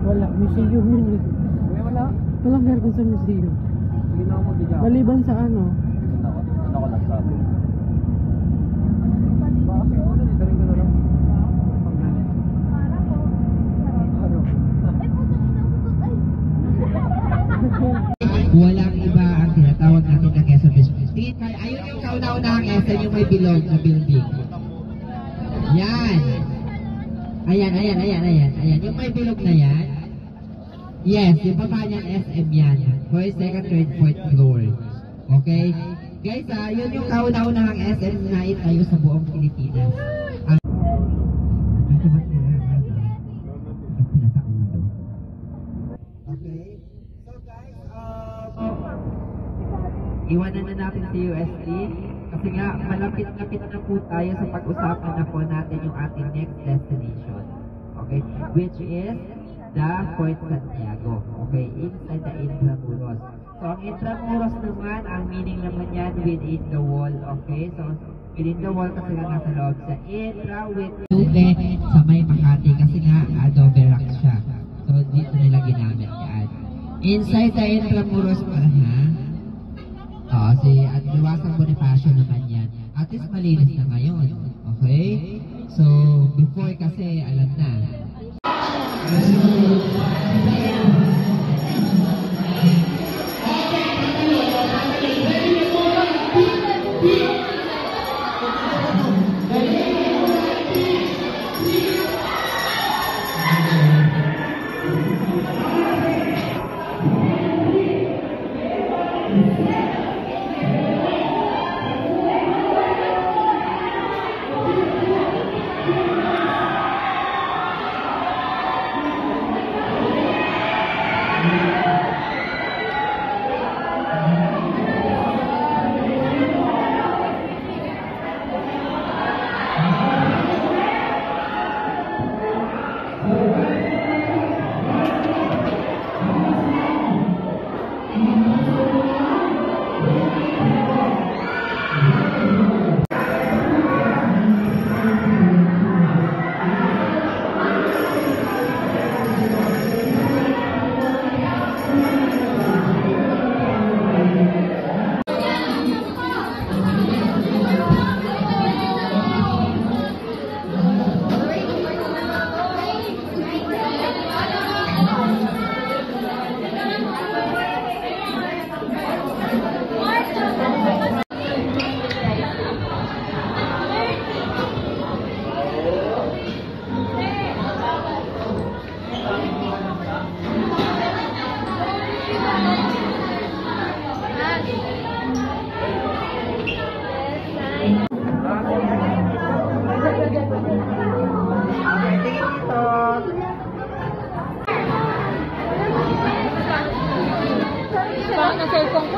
Wala, museum yun eh. Wala. Walang meron sa museum. Hindi na ako mag-jump. Maliban sa ano? Ano ko nagsabi? Bakit ako na nito rin ko na lang? Walang iba ang tinatawag natin na Quezon District. Tingin ka, ayun yung kauna-unahang SM yung may bilog na building. Yan. Ayan. Yung may bilog na yan. Yes, yung baba niyan SM yan. First, second, third, fourth floor. Okay? Guys, yun yung kauna-unahang SM na itayo sa buong Pilipinas. Okay? So guys, iwanan na natin si UST kasi nga malapit-lapit na po tayo sa pag-usapan na po natin yung ating next destination. Okay? Which is the Fort Santiago. Okay? Inside the Intramuros. So ang Intramuros naman, ang meaning naman yan within the wall. Okay? So within the wall kasi nga nasa loob sa intra with tube sa may Makati kasi nga adobe rock siya. So dito nila ginamit yan. Inside the Intramuros pala ha? Si Liwasang Bonifacio naman yan. At least malinis na ngayon. Okay? So, before kasi alam na. Nasa cellphone ko.